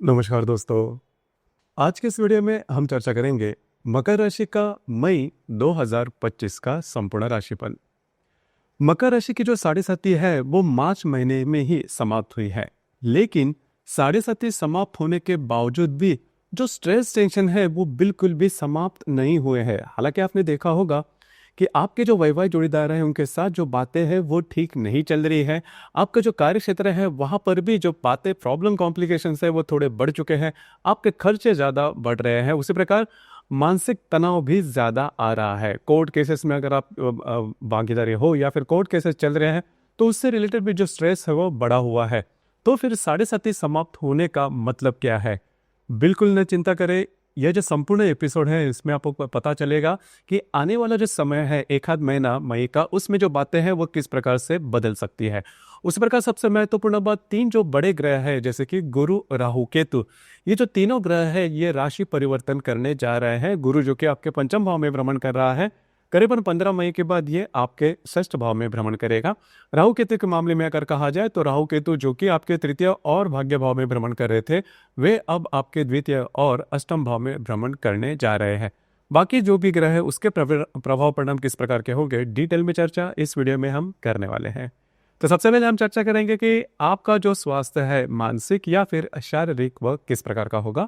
नमस्कार दोस्तों। आज के इस वीडियो में हम चर्चा करेंगे मकर राशि का मई 2025 का संपूर्ण राशिफल। मकर राशि की जो साढ़े साथी है वो मार्च महीने में ही समाप्त हुई है, लेकिन साढ़े साथी समाप्त होने के बावजूद भी जो स्ट्रेस टेंशन है वो बिल्कुल भी समाप्त नहीं हुए हैं। हालांकि आपने देखा होगा कि आपके जो वैवाहिक जोड़ीदार हैं उनके साथ जो बातें हैं वो ठीक नहीं चल रही है। आपका जो कार्य क्षेत्र है वहाँ पर भी जो बातें प्रॉब्लम कॉम्प्लिकेशंस है वो थोड़े बढ़ चुके हैं। आपके खर्चे ज़्यादा बढ़ रहे हैं। उसी प्रकार मानसिक तनाव भी ज़्यादा आ रहा है। कोर्ट केसेस में अगर आप भागीदारी हो या फिर कोर्ट केसेस चल रहे हैं तो उससे रिलेटेड भी जो स्ट्रेस है वो बढ़ा हुआ है। तो फिर साढ़े साथी समाप्त होने का मतलब क्या है? बिल्कुल न चिंता करें। यह जो संपूर्ण एपिसोड है इसमें आपको पता चलेगा कि आने वाला जो समय है एक आध महीना मई का, उसमें जो बातें हैं वो किस प्रकार से बदल सकती है। उस प्रकार सबसे महत्वपूर्ण बात, तीन जो बड़े ग्रह हैं जैसे कि गुरु, राहु, केतु, ये जो तीनों ग्रह है ये राशि परिवर्तन करने जा रहे हैं। गुरु जो कि आपके पंचम भाव में भ्रमण कर रहा है, करीबन 15 मई के बाद ये आपके षष्ठ भाव में भ्रमण करेगा। राहु केतु के मामले में अगर कहा जाए तो राहु केतु जो कि आपके तृतीय और भाग्य भाव में भ्रमण कर रहे थे, वे अब आपके द्वितीय और अष्टम भाव में भ्रमण करने जा रहे हैं। बाकी जो भी ग्रह है उसके प्रभाव परिणाम किस प्रकार के होंगे, डिटेल में चर्चा इस वीडियो में हम करने वाले हैं। तो सबसे पहले हम चर्चा करेंगे कि आपका जो स्वास्थ्य है मानसिक या फिर शारीरिक वह किस प्रकार का होगा।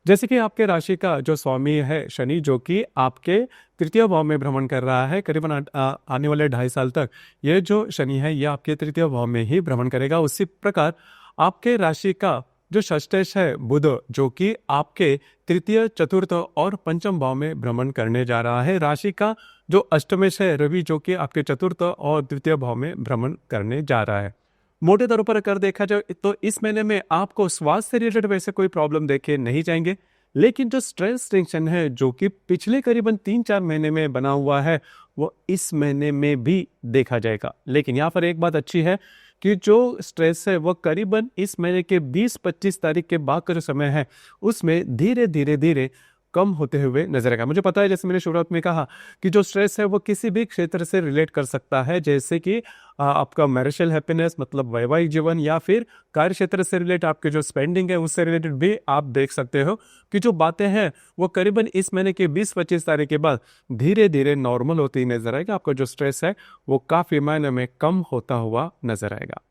जैसे कि आपके राशि का जो स्वामी है शनि, जो कि आपके तृतीय भाव में भ्रमण कर रहा है, करीबन आने वाले 2.5 साल तक ये जो शनि है ये आपके तृतीय भाव में ही भ्रमण करेगा। उसी प्रकार आपके राशि का जो षष्ठेश है बुध, जो कि आपके तृतीय, चतुर्थ और पंचम भाव में भ्रमण करने जा रहा है। राशि का जो अष्टमेश है रवि, जो कि आपके चतुर्थ और द्वितीय भाव में भ्रमण करने जा रहा है। मोटे तौर पर अगर देखा जाए तो इस महीने में आपको स्वास्थ्य से रिलेटेड वैसे कोई प्रॉब्लम देखे नहीं जाएंगे, लेकिन जो स्ट्रेस टेंशन है जो कि पिछले करीबन 3-4 महीने में बना हुआ है वो इस महीने में भी देखा जाएगा। लेकिन यहाँ पर एक बात अच्छी है कि जो स्ट्रेस है वो करीबन इस महीने के 20-25 तारीख के बाद का जो समय है उसमें धीरे धीरे कम होते हुए नजर आएगा। मुझे पता है, जैसे मैंने शुरुआत में कहा कि जो स्ट्रेस है वो किसी भी क्षेत्र से रिलेट कर सकता है, जैसे कि आपका मैरिटल हैप्पीनेस मतलब वैवाहिक जीवन, या फिर कार्य क्षेत्र से रिलेट आपके जो स्पेंडिंग है उससे रिलेटेड भी आप देख सकते हो कि जो बातें हैं वो करीबन इस महीने के 20-25 तारीख के बाद धीरे धीरे नॉर्मल होती नजर आएगा। आपका जो स्ट्रेस है वो काफी मायने में कम होता हुआ नजर आएगा।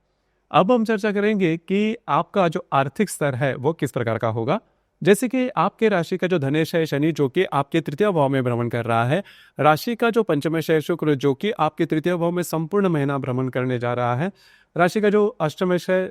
अब हम चर्चा करेंगे कि आपका जो आर्थिक स्तर है वो किस प्रकार का होगा। जैसे कि आपके राशि का जो धनेश है शनि, जो कि आपके तृतीय भाव में भ्रमण कर रहा है। राशि का जो पंचमेश है शुक्र, जो कि आपके तृतीय भाव में संपूर्ण महीना भ्रमण करने जा रहा है। राशि का जो अष्टमेश है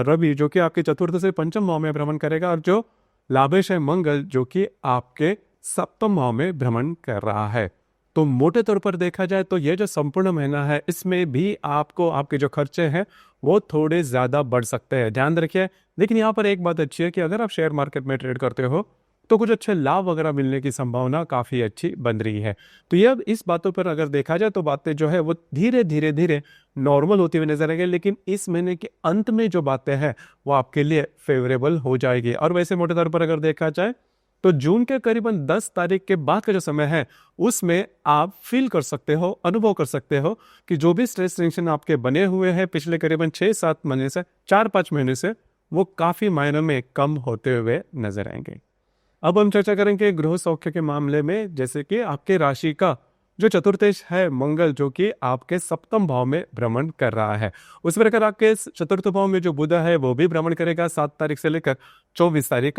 रवि, जो कि आपके चतुर्थ से पंचम भाव में भ्रमण करेगा। और जो लाभेश है मंगल, जो कि आपके सप्तम भाव में भ्रमण कर रहा है। तो मोटे तौर पर देखा जाए तो ये जो संपूर्ण महीना है इसमें भी आपको आपके जो खर्चे हैं वो थोड़े ज्यादा बढ़ सकते हैं, ध्यान रखिए। लेकिन यहाँ पर एक बात अच्छी है कि अगर आप शेयर मार्केट में ट्रेड करते हो तो कुछ अच्छे लाभ वगैरह मिलने की संभावना काफी अच्छी बन रही है। तो ये अब इस बातों पर अगर देखा जाए तो बातें जो है वो धीरे धीरे नॉर्मल होती हुई नजर आएगी, लेकिन इस महीने के अंत में जो बातें हैं वो आपके लिए फेवरेबल हो जाएगी। और वैसे मोटे तौर पर अगर देखा जाए तो जून के करीबन 10 तारीख के बाद का जो समय है उसमें आप फील कर सकते हो, अनुभव कर सकते हो कि जो भी स्ट्रेस टेंशन आपके बने हुए हैं पिछले करीबन 6-7 महीने से, 4-5 महीने से, वो काफी मायनों में कम होते हुए नजर आएंगे। अब हम चर्चा करेंगे गृह सौख्य के मामले में। जैसे कि आपके राशि का जो चतुर्थेश है मंगल, जो कि आपके सप्तम भाव में भ्रमण कर रहा है। उस प्रकार आपके चतुर्थ भाव में जो बुध है वो भी भ्रमण करेगा 7 तारीख से लेकर 24 तारीख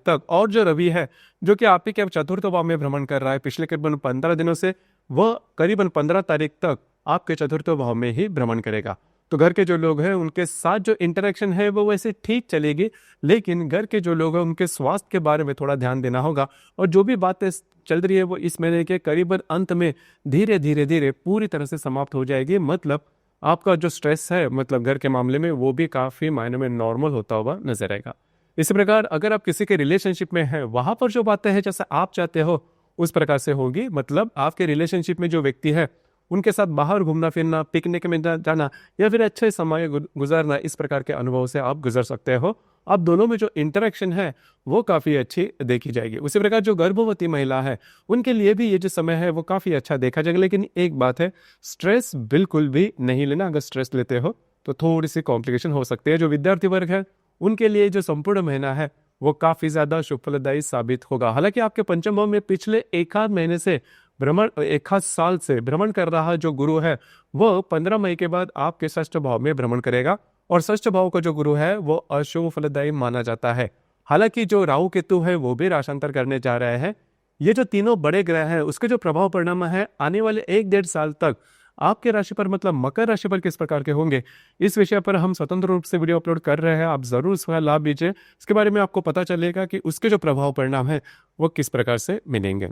तक। और जो रवि है जो कि आप ही के चतुर्थ भाव में भ्रमण कर रहा है पिछले करीबन 15 दिनों से, वह करीबन 15 तारीख तक आपके चतुर्थ भाव में ही भ्रमण करेगा। तो घर के जो लोग हैं उनके साथ जो इंटरेक्शन है वो वैसे ठीक चलेगी, लेकिन घर के जो लोग हैं उनके स्वास्थ्य के बारे में थोड़ा ध्यान देना होगा। और जो भी बातें चल रही है वो इस महीने के करीबन अंत में धीरे धीरे पूरी तरह से समाप्त हो जाएगी। मतलब आपका जो स्ट्रेस है मतलब घर के मामले में वो भी काफी मायने में नॉर्मल होता हुआ नजर आएगा। इसी प्रकार अगर आप किसी के रिलेशनशिप में हैं वहां पर जो बातें हैं जैसे आप चाहते हो उस प्रकार से होगी। मतलब आपके रिलेशनशिप में जो व्यक्ति है उनके साथ बाहर घूमना फिरना, पिकनिक में जाना या फिर अच्छे समय गुजारना, इस प्रकार के अनुभव से आप गुजर सकते हो। अब दोनों में जो इंटरेक्शन है वो काफ़ी अच्छी देखी जाएगी। उसी प्रकार जो गर्भवती महिला है उनके लिए भी ये जो समय है वो काफ़ी अच्छा देखा जाएगा। लेकिन एक बात है, स्ट्रेस बिल्कुल भी नहीं लेना। अगर स्ट्रेस लेते हो तो थोड़ी सी कॉम्प्लिकेशन हो सकती है। जो विद्यार्थी वर्ग है उनके लिए जो संपूर्ण महीना है वो काफी ज्यादा शुभ फलदायी साबित होगा। हालांकि आपके पंचम भाव में पिछले एक आध महीने से भ्रमण, एक आध साल से भ्रमण कर रहा जो गुरु है वो 15 मई के बाद आपके षष्ठ भाव में भ्रमण करेगा, और षष्ठ भाव का जो गुरु है वो अशुभ फलदायी माना जाता है। हालांकि जो राहु केतु है वो भी राशांतर करने जा रहे हैं। ये जो तीनों बड़े ग्रह हैं उसके जो प्रभाव परिणाम है आने वाले 1-1.5 साल तक आपके राशि पर, मतलब मकर राशि पर किस प्रकार के होंगे, इस विषय पर हम स्वतंत्र रूप से वीडियो अपलोड कर रहे हैं। आप जरूर इसका लाभ लीजिए, इसके बारे में आपको पता चलेगा कि उसके जो प्रभाव परिणाम है वो किस प्रकार से मिलेंगे।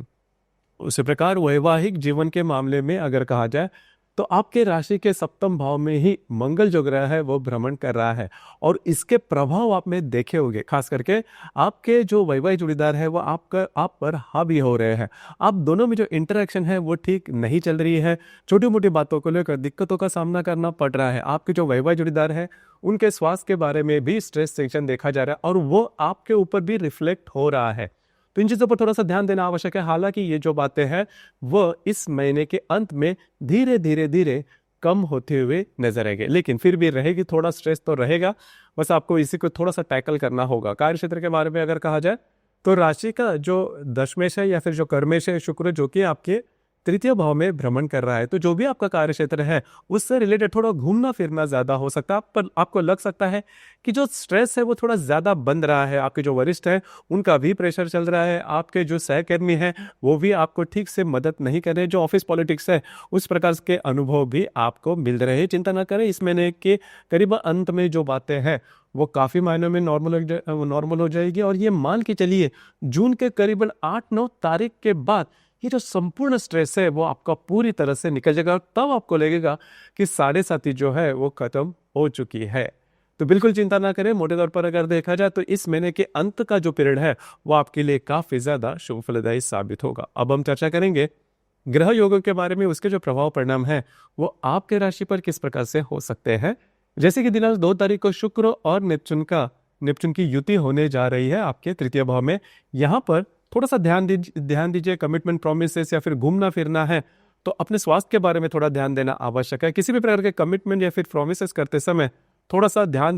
उसी प्रकार वैवाहिक जीवन के मामले में अगर कहा जाए तो आपके राशि के सप्तम भाव में ही मंगल जो ग्रह है वो भ्रमण कर रहा है, और इसके प्रभाव आप में देखे होंगे। खास करके आपके जो वैवाहिक जोड़ीदार है वो आप पर हावी हो रहे हैं। आप दोनों में जो इंटरेक्शन है वो ठीक नहीं चल रही है, छोटी मोटी बातों को लेकर दिक्कतों का सामना करना पड़ रहा है। आपके जो वैवाहिक जोड़ीदार है उनके स्वास्थ्य के बारे में भी स्ट्रेस टेंशन देखा जा रहा है, और वो आपके ऊपर भी रिफ्लेक्ट हो रहा है। तो इन चीज़ों पर थोड़ा सा ध्यान देना आवश्यक है। हालांकि ये जो बातें हैं वो इस महीने के अंत में धीरे धीरे धीरे कम होते हुए नजर आएंगे, लेकिन फिर भी रहेगी, थोड़ा स्ट्रेस तो रहेगा। बस आपको इसी को थोड़ा सा टैकल करना होगा। कार्य क्षेत्र के बारे में अगर कहा जाए तो राशि का जो दशमेश है या फिर जो कर्मेश है शुक्र, जो कि आपके तृतीय भाव में भ्रमण कर रहा है, तो जो भी आपका कार्य क्षेत्र है उससे रिलेटेड थोड़ा घूमना फिरना ज्यादा हो सकता है। पर आपको लग सकता है कि जो स्ट्रेस है वो थोड़ा ज्यादा बन रहा है। आपके जो वरिष्ठ हैं उनका भी प्रेशर चल रहा है, आपके जो सहकर्मी हैं वो भी आपको ठीक से मदद नहीं कर रहे, जो ऑफिस पॉलिटिक्स है उस प्रकार के अनुभव भी आपको मिल रहे हैं। चिंता ना करें, इस महीने के करीब अंत में जो बातें हैं वो काफी मायनों में नॉर्मल हो जाएगी, और ये मान के चलिए जून के करीबन 8-9 तारीख के बाद ये जो संपूर्ण स्ट्रेस है वो आपका पूरी तरह से निकल जाएगा, और तब आपको लगेगा कि 7.5 जो है वो खत्म हो चुकी है। तो बिल्कुल चिंता ना करें। मोटे तौर पर अगर देखा जाए तो इस महीने के अंत का जो पीरियड है वो आपके लिए काफी ज्यादा शुभ फलदायी साबित होगा। अब हम चर्चा करेंगे ग्रह योगों के बारे में, उसके जो प्रभाव परिणाम है वो आपके राशि पर किस प्रकार से हो सकते हैं। जैसे कि दिनांक 2 तारीख को शुक्र और नेपच्यून की युति होने जा रही है आपके तृतीय भाव में। यहाँ पर थोड़ा सा ध्यान दीजिए। कमिटमेंट, प्रोमिसेस या फिर घूमना फिरना है तो अपने स्वास्थ्य के बारे में थोड़ा ध्यान देना आवश्यक है। किसी भी प्रकार के कमिटमेंट या फिर प्रोमिसेस करते समय थोड़ा सा ध्यान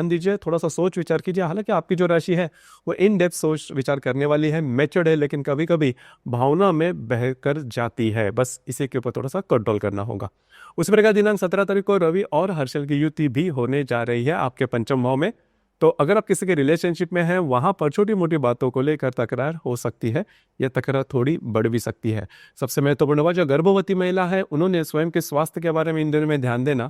दीजिए, थोड़ा सा सोच विचार कीजिए। हालांकि आपकी जो राशि है वो इन डेप्थ सोच विचार करने वाली है, मैच्योर्ड है, लेकिन कभी कभी भावना में बह कर जाती है। बस इसी के ऊपर थोड़ा सा कंट्रोल करना होगा। उसी प्रकार दिनांक 17 तारीख को रवि और हर्षल की युति भी होने जा रही है आपके पंचम भाव में। तो अगर आप किसी के रिलेशनशिप में हैं वहां पर छोटी मोटी बातों को लेकर तकरार हो सकती है, या तकरार थोड़ी बढ़ भी सकती है। सबसे महत्वपूर्ण बात, जो गर्भवती महिला है उन्होंने स्वयं के स्वास्थ्य के बारे में इन दिनों में ध्यान देना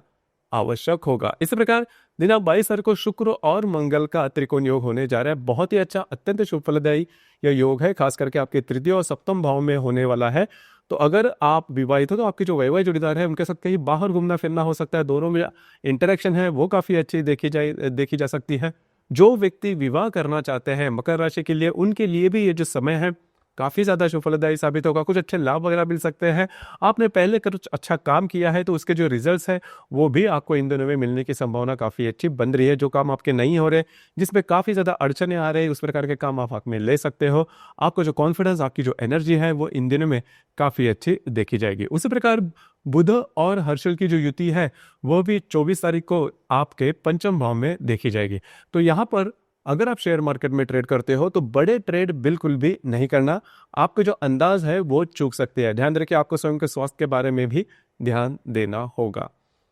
आवश्यक होगा। इसी प्रकार दिनांक 22 तारीख को शुक्र और मंगल का त्रिकोण योग होने जा रहा है। बहुत ही अच्छा, अत्यंत शुभ फलदायी यह योग है, खास करके आपके तृतीय और सप्तम भाव में होने वाला है। तो अगर आप विवाहित हो तो आपके जो वैवाहिक जोड़ीदार है उनके साथ कहीं बाहर घूमना फिरना हो सकता है। दोनों में इंटरेक्शन है वो काफी अच्छी देखी जा सकती है। जो व्यक्ति विवाह करना चाहते हैं मकर राशि के लिए, उनके लिए भी ये जो समय है काफी ज्यादा शुभ फलदायी साबित होगा। कुछ अच्छे लाभ वगैरह मिल सकते हैं। आपने पहले कुछ अच्छा काम किया है तो उसके जो रिजल्ट्स है वो भी आपको इन दिनों में मिलने की संभावना काफी अच्छी बन रही है। जो काम आपके नहीं हो रहे, जिसमें काफी ज्यादा अड़चने आ रही है, उस प्रकार के काम आप हाथ में ले सकते हो। आपको जो कॉन्फिडेंस, आपकी जो एनर्जी है वो इन दिनों में काफी अच्छी देखी जाएगी। उसी प्रकार बुध और हर्षल की जो युति है वो भी 24 तारीख को आपके पंचम भाव में देखी जाएगी। तो यहाँ पर अगर आप शेयर मार्केट में ट्रेड करते हो तो बड़े ट्रेड बिल्कुल भी नहीं करना। आपके जो अंदाज है वो चूक सकते हैं। ध्यान रखिए, आपको स्वयं के स्वास्थ्य के बारे में भी ध्यान देना होगा।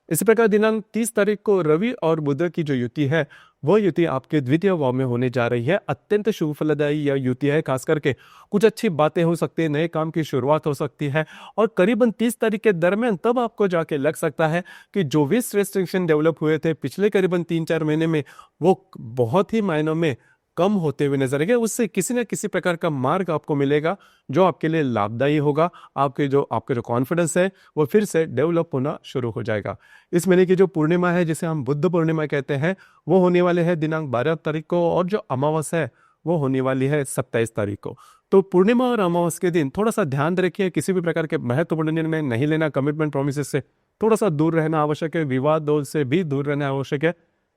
इसी प्रकार दिनांक 30 तारीख को रवि और बुध की जो युति है वो युति आपके द्वितीय भाव में होने जा रही है। अत्यंत शुभ फलदायी यह युति है। खास करके कुछ अच्छी बातें हो सकती है, नए काम की शुरुआत हो सकती है, और करीबन 30 तारीख के दरमियान तब आपको जाके लग सकता है कि जो भी स्ट्रेस टेंशन डेवलप हुए थे पिछले करीबन 3-4 महीने में वो बहुत ही मायनों में कम होते हुए नजर आएंगे। उससे किसी न किसी प्रकार का मार्ग आपको मिलेगा जो आपके लिए लाभदायी होगा। आपके जो कॉन्फिडेंस है वो फिर से डेवलप होना शुरू हो जाएगा। इस महीने की जो पूर्णिमा है, जिसे हम बुद्ध पूर्णिमा कहते हैं, वो होने वाले हैं दिनांक 12 तारीख को, और जो अमावस्या है वो होने वाली है 27 तारीख को। तो पूर्णिमा और अमावस्या के दिन थोड़ा सा ध्यान रखिए, किसी भी प्रकार के महत्वपूर्ण निर्णय नहीं लेना। कमिटमेंट, प्रोमिस से थोड़ा सा दूर रहना आवश्यक है। विवाद से भी दूर रहना आवश्यक है।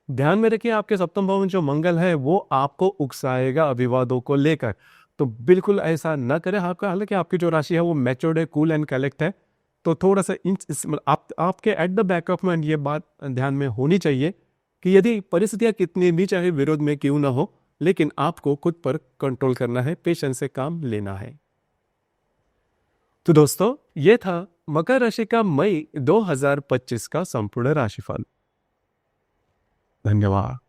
ध्यान में रखिए, आपके सप्तम भाव में जो मंगल है वो आपको उकसाएगा विवादों को लेकर, तो बिल्कुल ऐसा न करें। हालांकि आपकी जो राशि है वो मैच्योर्ड है, कूल एंड कलेक्ट है, तो थोड़ा सा आपके at the back of mind ये बात ध्यान में होनी चाहिए कि यदि परिस्थितियां कितनी भी चाहे विरोध में क्यों ना हो, लेकिन आपको खुद पर कंट्रोल करना है, पेशेंस से काम लेना है। तो दोस्तों, यह था मकर राशि का मई 2025 का संपूर्ण राशिफल। धन्यवाद।